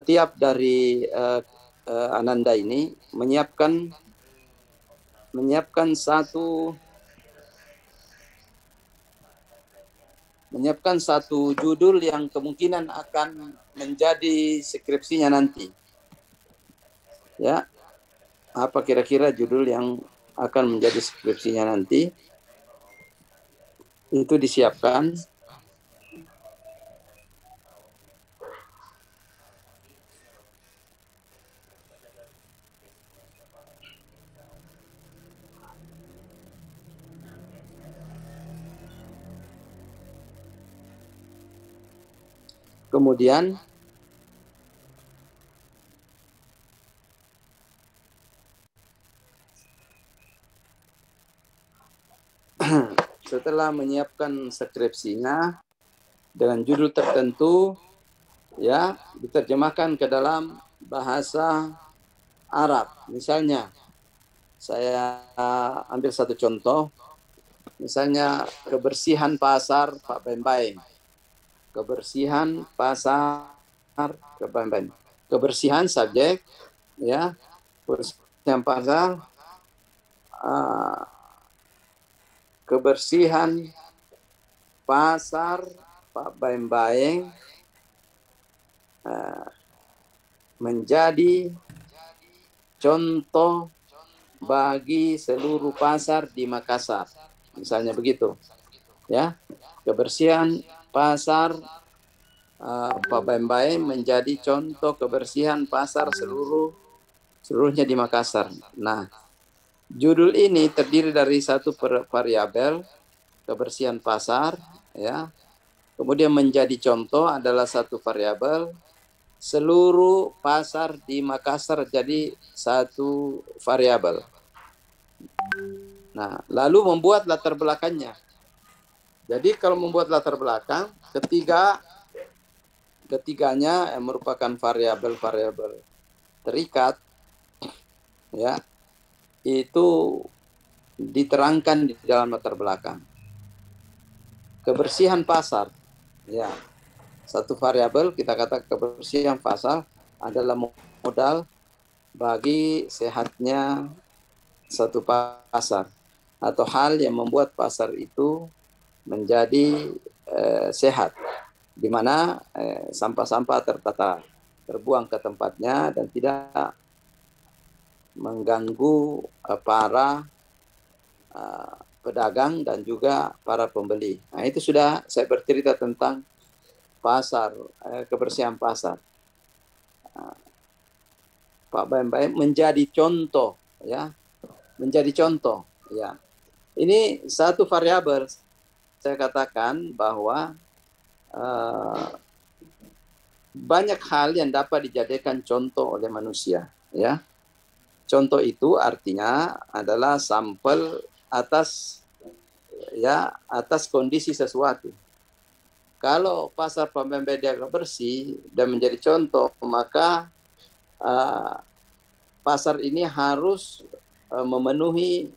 setiap dari Ananda ini menyiapkan satu judul yang kemungkinan akan menjadi skripsinya nanti. Ya, apa kira-kira judul yang akan menjadi skripsinya nanti? Itu disiapkan. Kemudian setelah menyiapkan skripsinya dengan judul tertentu, ya, diterjemahkan ke dalam bahasa Arab. Misalnya, saya ambil satu contoh, misalnya kebersihan pasar Pak Bembaing. Kebersihan pasar Pak Bembaing. Kebersihan subjek, ya, kebersihan pasar, kebersihan pasar Pak Bembaing menjadi contoh bagi seluruh pasar di Makassar. Misalnya begitu. Ya, kebersihan pasar Pak Bembaing menjadi contoh kebersihan pasar seluruhnya di Makassar. Nah, judul ini terdiri dari satu variabel, kebersihan pasar, ya. Kemudian menjadi contoh adalah satu variabel, seluruh pasar di Makassar jadi satu variabel. Nah, lalu membuat latar belakangnya. Jadi kalau membuat latar belakang, ketiganya merupakan variabel-variabel terikat, ya, itu diterangkan di dalam latar belakang. Kebersihan pasar, ya, satu variabel kita kata kebersihan pasar adalah modal bagi sehatnya satu pasar atau hal yang membuat pasar itu menjadi sehat, di mana sampah-sampah terbuang ke tempatnya dan tidak mengganggu para pedagang dan juga para pembeli. Nah, itu sudah saya bercerita tentang pasar, kebersihan pasar. Pak Bembaing menjadi contoh, ya, menjadi contoh, ya. Ini satu variabel. Saya katakan bahwa banyak hal yang dapat dijadikan contoh oleh manusia, ya. Contoh itu artinya adalah sampel atas kondisi sesuatu. Kalau pasar Pak Bembaing dianggap bersih dan menjadi contoh, maka pasar ini harus memenuhi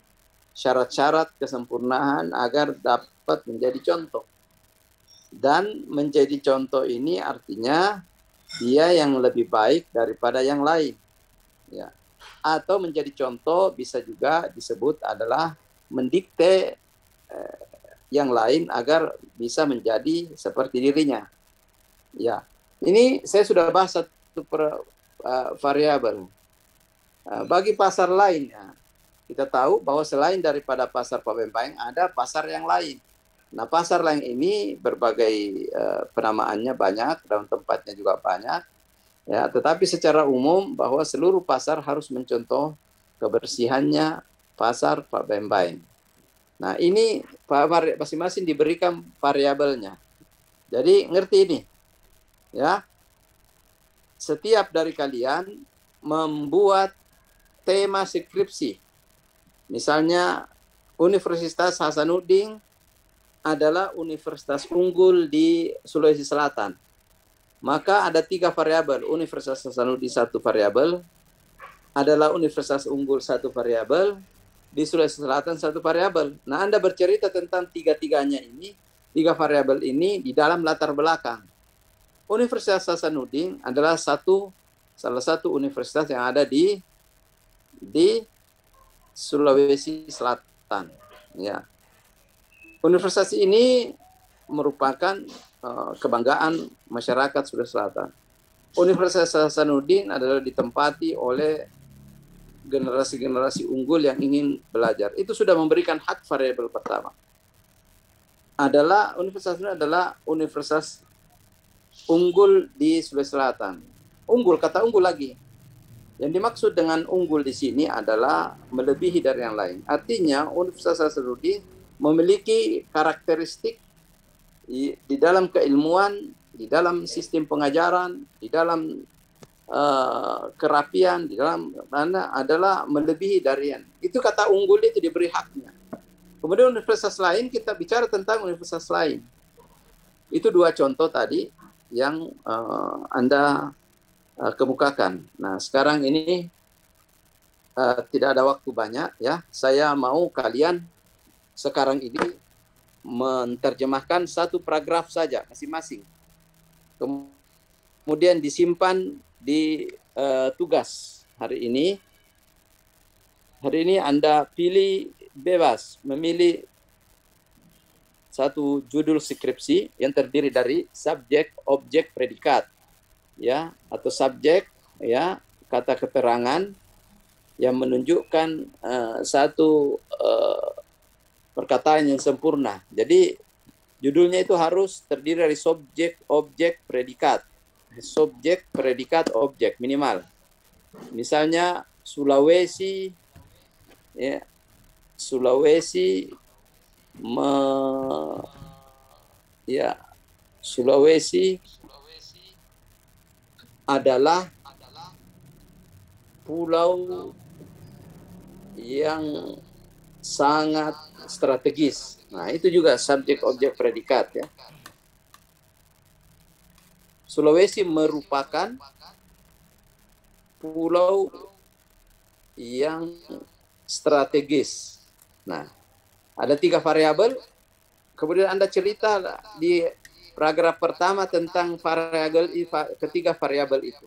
syarat-syarat kesempurnaan agar dapat menjadi contoh. Dan menjadi contoh ini artinya dia yang lebih baik daripada yang lain. Ya. Atau menjadi contoh bisa juga disebut adalah mendikte yang lain agar bisa menjadi seperti dirinya. Ya. Ini saya sudah bahas satu variabel. Bagi pasar lainnya, kita tahu bahwa selain daripada pasar Pak Bembaing ada pasar yang lain. Nah, pasar lain ini berbagai penamaannya banyak, dalam tempatnya juga banyak. Ya, tetapi secara umum bahwa seluruh pasar harus mencontoh kebersihannya pasar Pak Bembaing. Nah, ini masing-masing diberikan variabelnya. Jadi ngerti ini, ya. Setiap dari kalian membuat tema skripsi. Misalnya Universitas Hasanuddin adalah universitas unggul di Sulawesi Selatan. Maka ada 3 variabel. Universitas Hasanuddin 1 variabel, adalah universitas unggul 1 variabel, di Sulawesi Selatan 1 variabel. Nah, Anda bercerita tentang 3-tiganya ini, 3 variabel ini di dalam latar belakang. Universitas Hasanuddin adalah satu salah satu universitas yang ada di Sulawesi Selatan. Ya, universitas ini merupakan kebanggaan masyarakat Sulawesi Selatan. Universitas Hasanuddin adalah ditempati oleh generasi-generasi unggul yang ingin belajar. Itu sudah memberikan hak variabel pertama. Universitas ini adalah universitas unggul di Sulawesi Selatan. Unggul, kata unggul lagi. Yang dimaksud dengan unggul di sini adalah melebihi dari yang lain. Artinya Universitas Hasanuddin memiliki karakteristik di dalam keilmuan, di dalam sistem pengajaran, di dalam kerapian, di dalam mana adalah melebihi dari yang. Itu kata unggul itu diberi haknya. Kemudian universitas lain, kita bicara tentang universitas lain. Itu dua contoh tadi yang Anda kemukakan. Nah, sekarang ini tidak ada waktu banyak ya. Saya mau kalian sekarang ini menerjemahkan satu paragraf saja masing-masing. Kemudian disimpan di tugas hari ini. Hari ini Anda pilih bebas memilih satu judul skripsi yang terdiri dari subjek, objek, predikat. Ya, atau subjek, ya, kata keterangan yang menunjukkan satu perkataan yang sempurna. Jadi judulnya itu harus terdiri dari subjek, objek, predikat. Subjek, predikat, objek minimal. Misalnya Sulawesi, ya, Sulawesi adalah pulau yang sangat strategis. Nah, itu juga subjek, objek, predikat ya. Sulawesi merupakan pulau yang strategis. Nah, ada 3 variabel. Kemudian Anda cerita di paragraf pertama tentang ketiga variabel itu.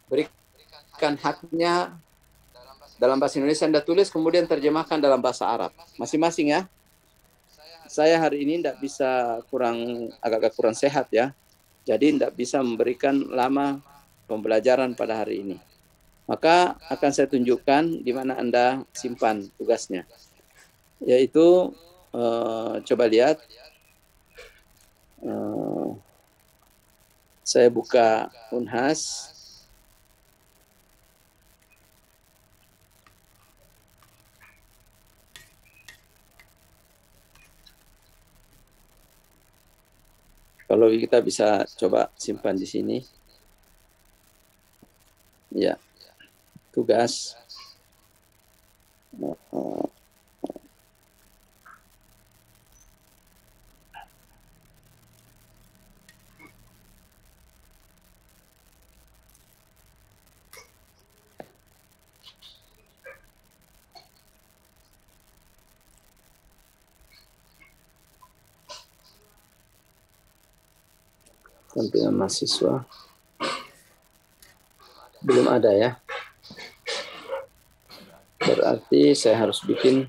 Berikan haknya dalam bahasa Indonesia Anda tulis, kemudian terjemahkan dalam bahasa Arab. Masing-masing ya. Saya hari ini agak kurang sehat ya. Jadi tidak bisa memberikan lama pembelajaran pada hari ini. Maka akan saya tunjukkan di mana Anda simpan tugasnya. Yaitu, coba lihat. Saya buka Unhas. Kalau kita bisa coba simpan di sini. Ya, tugas. Tampilan mahasiswa belum ada ya, berarti saya harus bikin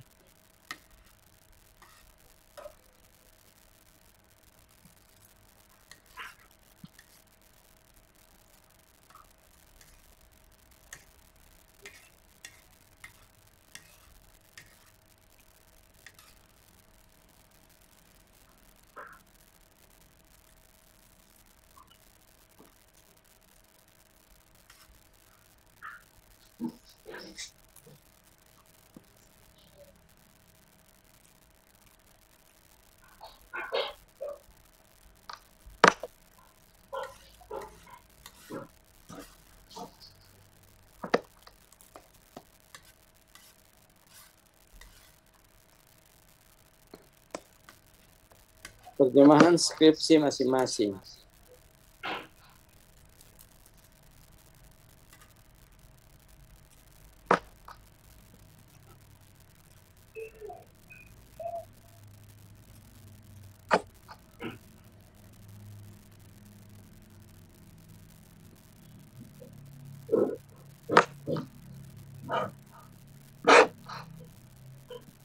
terjemahan skripsi masing-masing.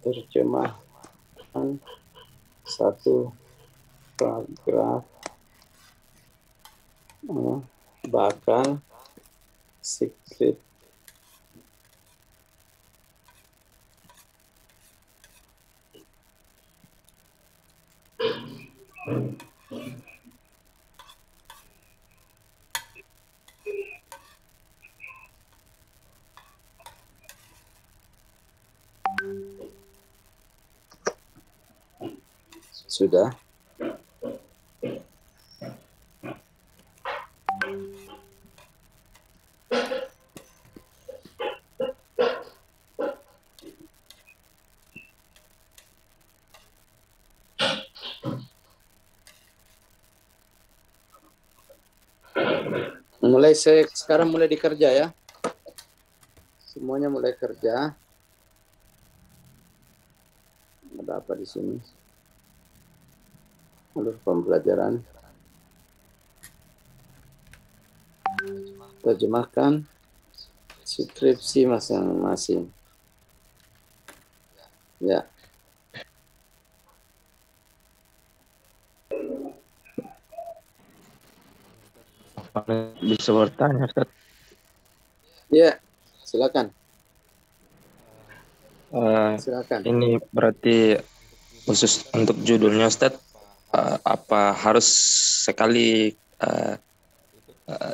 terjemahan satu paragraf bakal skrip sudah. Sekarang mulai dikerja ya. Semuanya mulai kerja. Ada apa di sini? Alur pembelajaran. Terjemahkan skripsi masing-masing. Ya. Bisa bertanya, Ustaz? Ya, silakan. Silakan. Ini berarti khusus untuk judulnya, Ustaz, apa harus sekali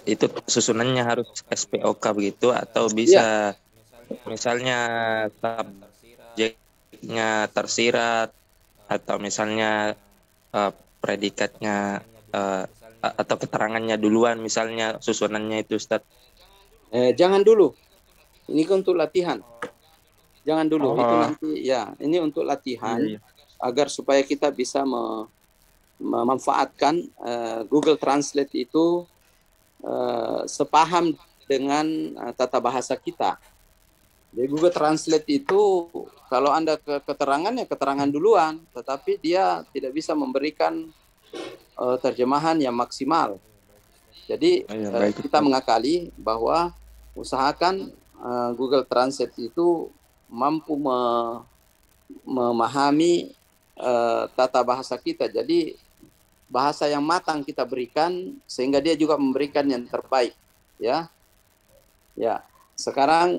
itu susunannya harus SPOK begitu, atau bisa misalnya subjeknya tersirat, atau misalnya predikatnya atau keterangannya duluan, misalnya susunannya itu, Ustaz? Jangan dulu. Ini untuk latihan. Jangan dulu. Itu nanti ya. Ini untuk latihan agar supaya kita bisa memanfaatkan Google Translate itu sepaham dengan tata bahasa kita. Jadi Google Translate itu kalau Anda keterangan ya keterangan duluan, tetapi dia tidak bisa memberikan terjemahan yang maksimal. Jadi kita mengakali bahwa usahakan Google Translate itu mampu memahami tata bahasa kita. Jadi bahasa yang matang kita berikan sehingga dia juga memberikan yang terbaik. Ya. Sekarang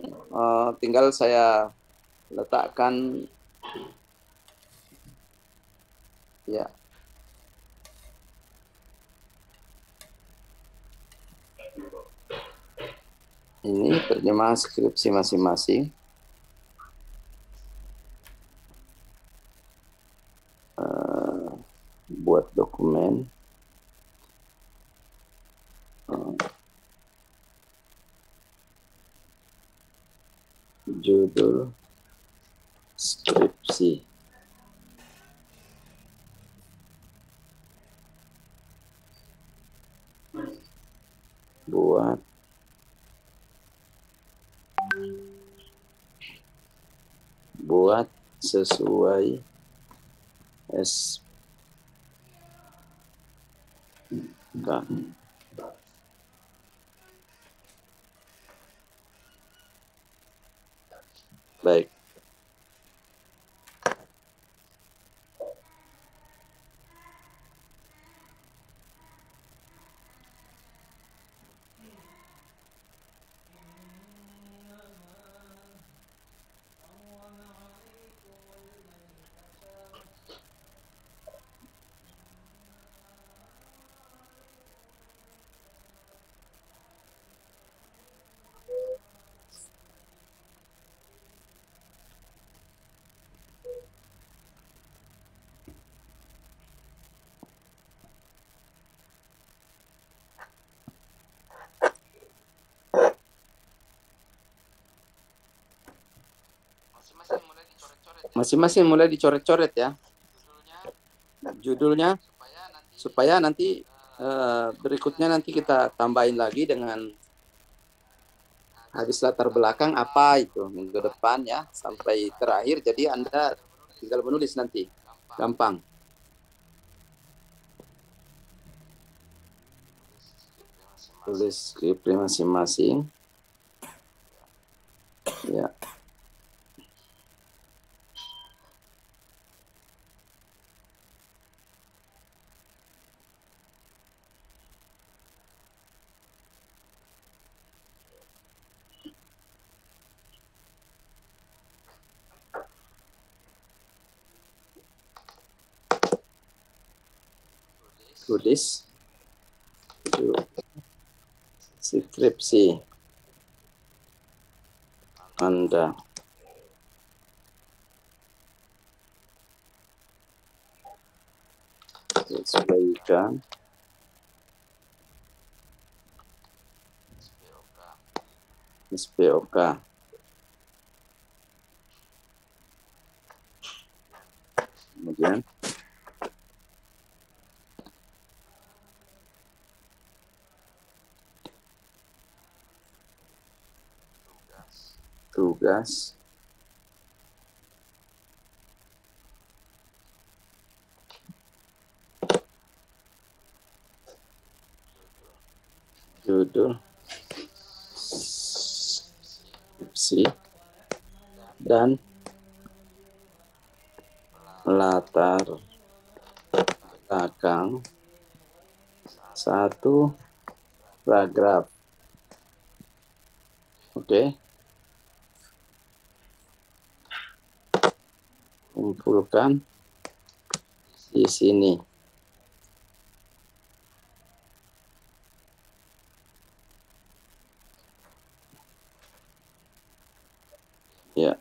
tinggal saya letakkan ya. Ini terjemahan skripsi masing-masing. Buat dokumen. Judul skripsi. Buat sesuai SK. Baik. Masing-masing mulai dicoret-coret ya. Judulnya supaya nanti berikutnya nanti kita tambahin lagi dengan habis latar belakang apa itu minggu depan ya sampai terakhir. Jadi Anda tinggal menulis nanti. Gampang. Tulis skripnya masing-masing. Ya. tulis skripsi Anda. Sesuaikan SPOK. Kemudian tugas judul skripsi dan latar belakang satu paragraf. Oke. Kumpulkan di sini. Ya.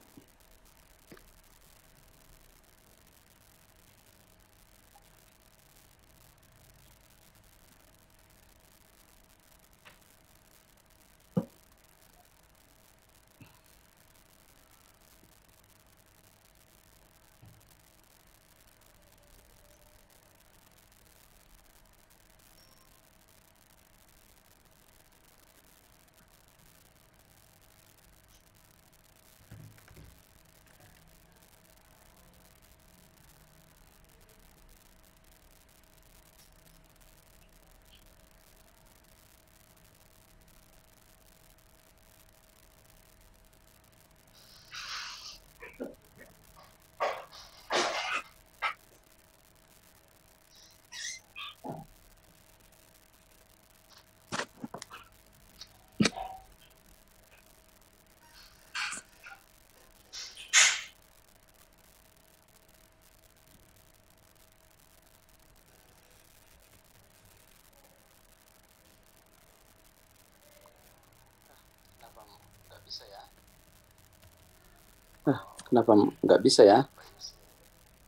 Kenapa nggak bisa ya?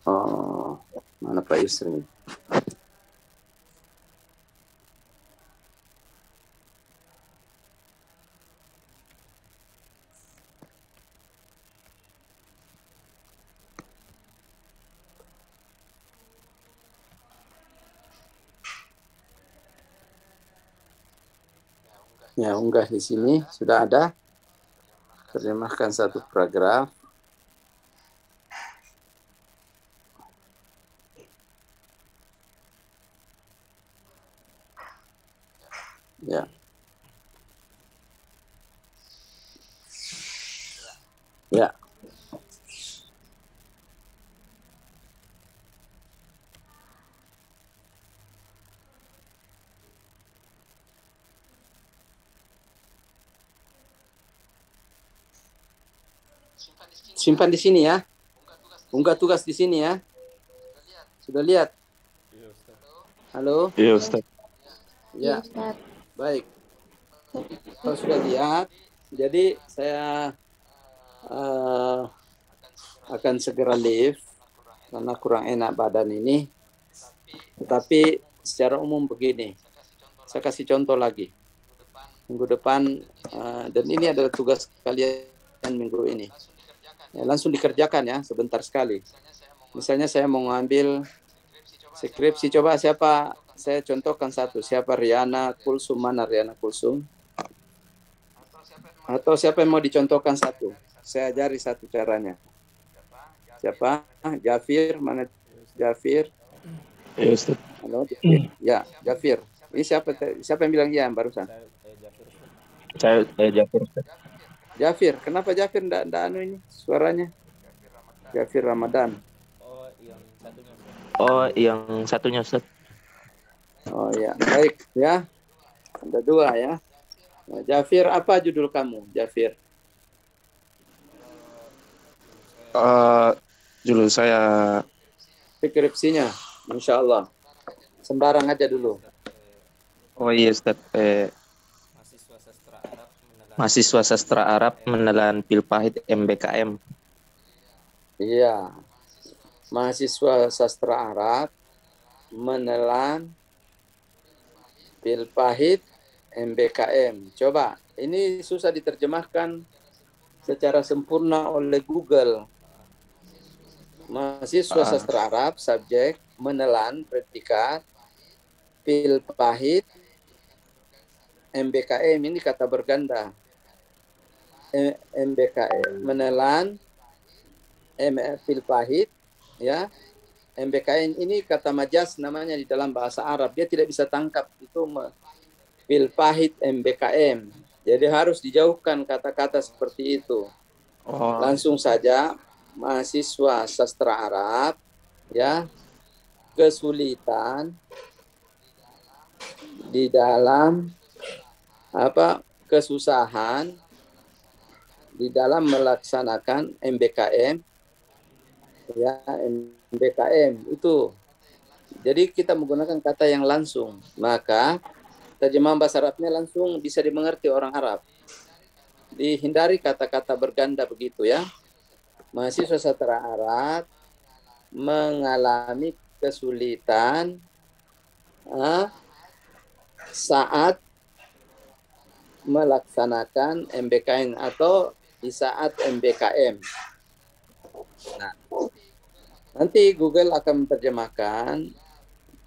Oh, mana Pak Yusri? Ya, unggah di sini sudah ada. Terjemahkan satu paragraf. Ya. Ya. Simpan di sini ya. Unggah tugas di sini ya. Sudah lihat? Halo? Iya, Ustaz. Ya. Baik. Kalau sudah lihat, jadi saya akan segera leave karena kurang enak badan ini. Tetapi secara umum begini, saya kasih contoh lagi. Minggu depan, dan ini adalah tugas kalian minggu ini. Ya, langsung dikerjakan ya, sebentar sekali. Misalnya saya mau ngambil skripsi, coba siapa, saya contohkan satu, siapa Riana Kulsum, mana Riana Kulsum? Atau siapa yang mau dicontohkan satu? Saya ajari satu caranya. Siapa? Jafir, mana Jafir? Iya, Ustaz. Halo, Jafir. Ya, Jafir. Ini siapa yang bilang ya barusan? Saya Jafir, Ustaz. Jafir, kenapa Jafir enggak anu ini suaranya? Jafir Ramadan. Oh, yang satunya, Ustaz. Oh ya, baik ya. Ada dua ya. Nah, Jafir, apa judul kamu, Jafir? Judul saya Skripsinya, Insya Allah. sembarang aja dulu. Oh iya Ustaz, mahasiswa sastra Arab menelan pil pahit MBKM. Iya, mahasiswa sastra Arab menelan pil pahit MBKM. Coba, ini susah diterjemahkan secara sempurna oleh Google. Mahasiswa sastra Arab, subjek, menelan, predikat, pil pahit, MBKM, ini kata berganda. MBKM, menelan, pil pahit, ya. MBKM ini kata majas namanya di dalam bahasa Arab. Dia tidak bisa tangkap itu pil pahit MBKM. Jadi harus dijauhkan kata-kata seperti itu. Langsung saja mahasiswa sastra Arab ya kesulitan di dalam kesusahan di dalam melaksanakan MBKM ya MBKM itu. Jadi kita menggunakan kata yang langsung, maka terjemahan bahasa Arabnya langsung bisa dimengerti orang Arab. Dihindari kata-kata berganda begitu ya. Mahasiswa sastra Arab mengalami kesulitan saat melaksanakan MBKM atau di saat MBKM. Nah, nanti Google akan menerjemahkan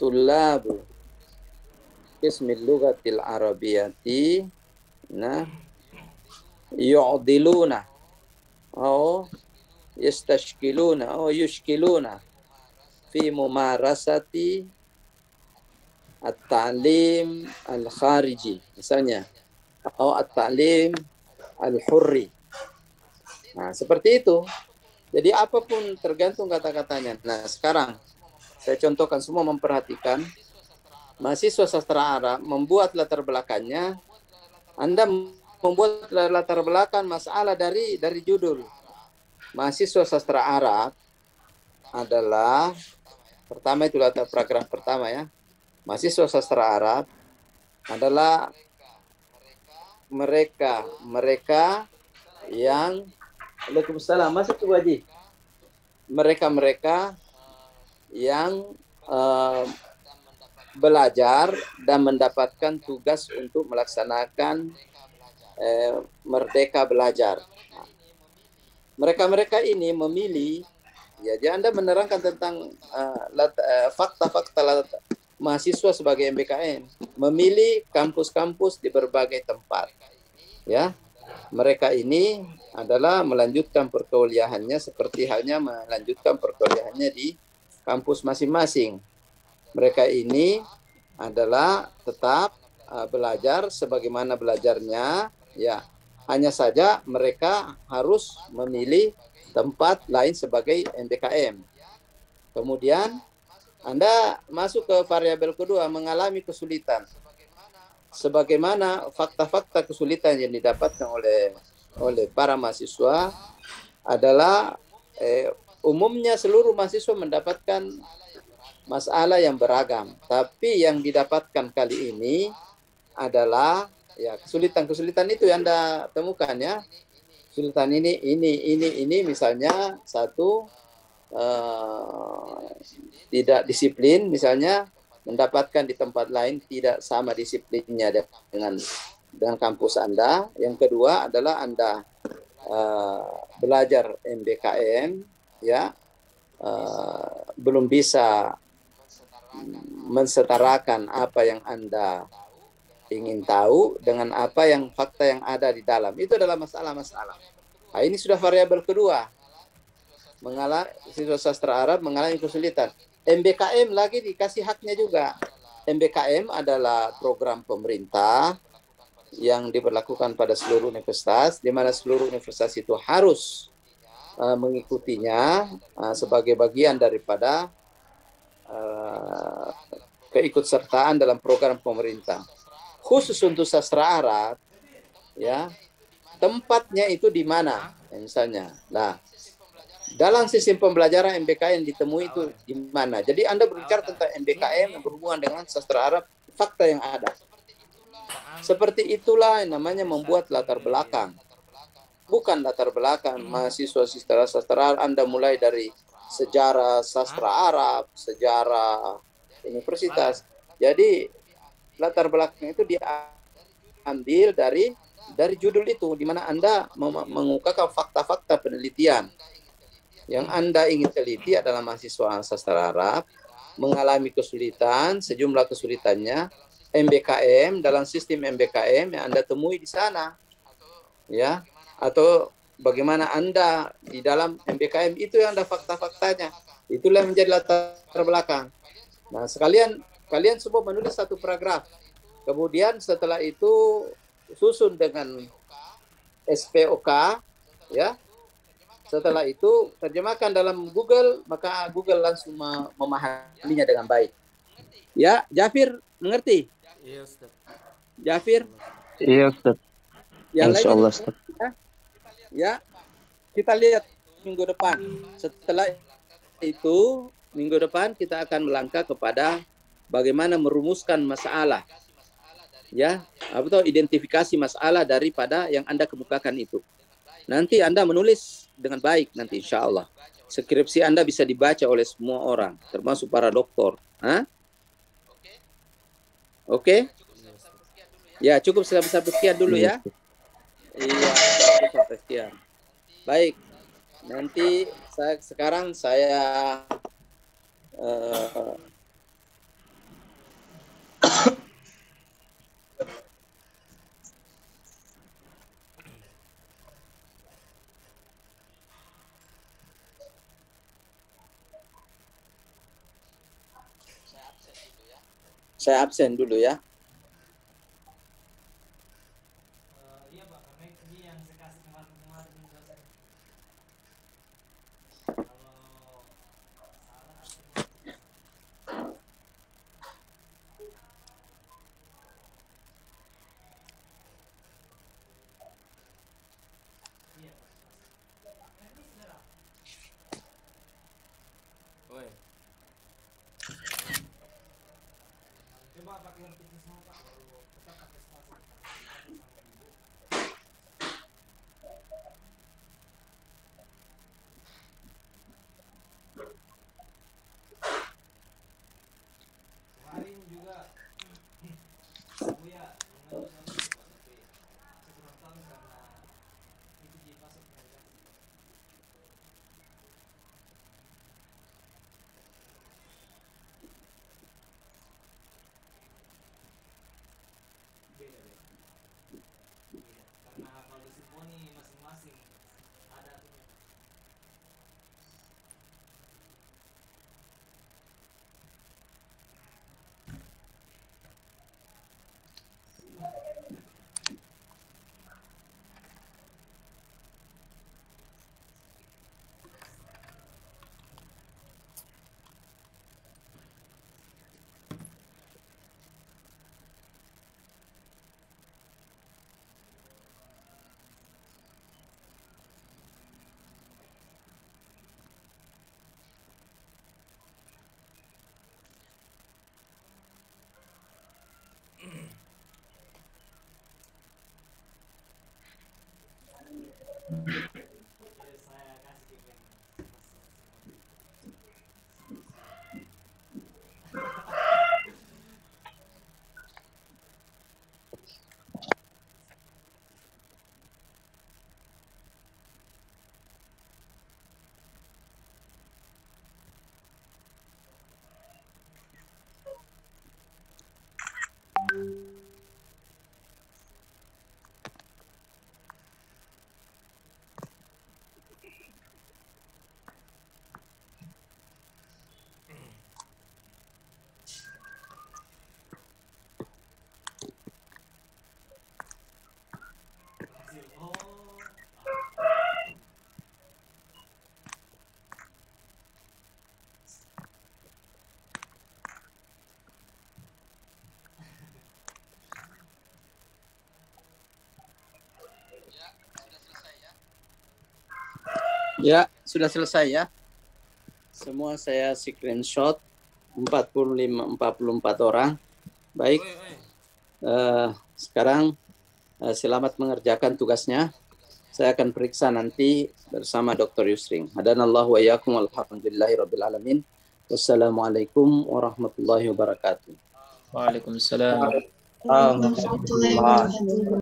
tulabu qismil lughatil arabiyyati yu'diluna atau yastashkiluna atau yushkiluna fi mumarasati at-ta'lim al-khariji misalnya atau at-ta'lim al-hurri. Nah, seperti itu. Jadi apapun tergantung kata-katanya. Nah, sekarang saya contohkan semua memperhatikan mahasiswa sastra Arab membuat latar belakangnya. Anda membuat latar belakang masalah dari judul. Mahasiswa sastra Arab adalah pertama itu latar paragraf pertama ya. Mahasiswa sastra Arab adalah mereka yang Waalaikumsalam. Masuk Ibu Haji. Mereka yang belajar dan mendapatkan tugas untuk melaksanakan merdeka belajar. Mereka ini memilih, ya, jadi Anda menerangkan tentang fakta-fakta mahasiswa sebagai MBKM, memilih kampus-kampus di berbagai tempat. Ya, mereka ini adalah melanjutkan perkuliahannya seperti halnya melanjutkan perkuliahannya di kampus masing-masing. Mereka ini adalah tetap belajar sebagaimana belajarnya, ya. Hanya saja mereka harus memilih tempat lain sebagai MBKM. Kemudian Anda masuk ke variabel kedua, mengalami kesulitan. Sebagaimana fakta-fakta kesulitan yang didapatkan oleh para mahasiswa adalah umumnya seluruh mahasiswa mendapatkan masalah yang beragam, tapi yang didapatkan kali ini adalah ya kesulitan itu yang Anda temukan ya. Kesulitan ini misalnya satu tidak disiplin misalnya, mendapatkan di tempat lain tidak sama disiplinnya dengan kampus Anda. Yang kedua adalah Anda belajar MBKM ya belum bisa mensetarakan apa yang Anda ingin tahu dengan apa yang fakta yang ada di dalam. Itu adalah masalah-masalah. Nah, ini sudah variabel kedua. Siswa sastra Arab mengalami kesulitan. MBKM lagi dikasih haknya juga. MBKM adalah program pemerintah yang diberlakukan pada seluruh universitas, di mana seluruh universitas itu harus mengikutinya sebagai bagian daripada keikutsertaan dalam program pemerintah. Khusus untuk sastra Arab, ya tempatnya itu di mana? Misalnya, nah Dalam sistem pembelajaran MBKM ditemui itu di mana? Jadi Anda berbicara tentang MBKM yang berhubungan dengan sastra Arab, fakta yang ada. Seperti itulah yang namanya membuat latar belakang. Bukan latar belakang mahasiswa sastra Arab, Anda mulai dari sejarah sastra Arab, sejarah universitas. Jadi latar belakang itu diambil dari judul itu, di mana Anda mengungkapkan fakta-fakta penelitian. Yang Anda ingin teliti adalah mahasiswa sastra Arab mengalami kesulitan, sejumlah kesulitannya, MBKM, dalam sistem MBKM yang Anda temui di sana. Ya, atau bagaimana Anda di dalam MBKM itu yang ada fakta-faktanya. Itulah yang menjadi latar belakang. Nah, kalian semua menulis satu paragraf. Kemudian setelah itu susun dengan SPOK, ya. Setelah itu terjemahkan dalam Google, maka Google langsung memahaminya dengan baik. Ya, Jafir mengerti? Iya, Ustaz. Jafir? Iya, Ustaz. Yang Insya lain Allah, Ustaz. Ya, kita lihat minggu depan. Setelah itu, minggu depan kita akan melangkah kepada bagaimana merumuskan masalah. Ya, atau identifikasi masalah daripada yang Anda kemukakan itu. Nanti Anda menulis dengan baik nanti insya Allah. Skripsi Anda bisa dibaca oleh semua orang, termasuk para doktor. Hah? Oke? Ya, cukup sampai sekian dulu ya. Iya, cukup sampai sekian. Baik. Nanti sekarang saya saya absen dulu ya. Iya Pak, karena ini yang saya kasih kemarin dosen. Kalau iya Pak. Ini saudara. Oi. Coba pakai yang kecil semua Pak, baru tetap pakai spasi. Kemarin juga Buya mengajukan itu Pak, tapi saya kurang tahu karena itu dipasok mereka. Beda. Karena kalau di simfoni masing-masing ada aturan. Saya kasih ke Ya, sudah selesai ya. Semua saya screenshot 44 orang. Baik. Sekarang selamat mengerjakan tugasnya. Saya akan periksa nanti bersama Dr. Yusring. Hadanallahu wa iyyakum walhamdulillahirabbil alamin. Wassalamualaikum warahmatullahi wabarakatuh. Waalaikumsalam. Waalaikumsalam warahmatullahi wabarakatuh.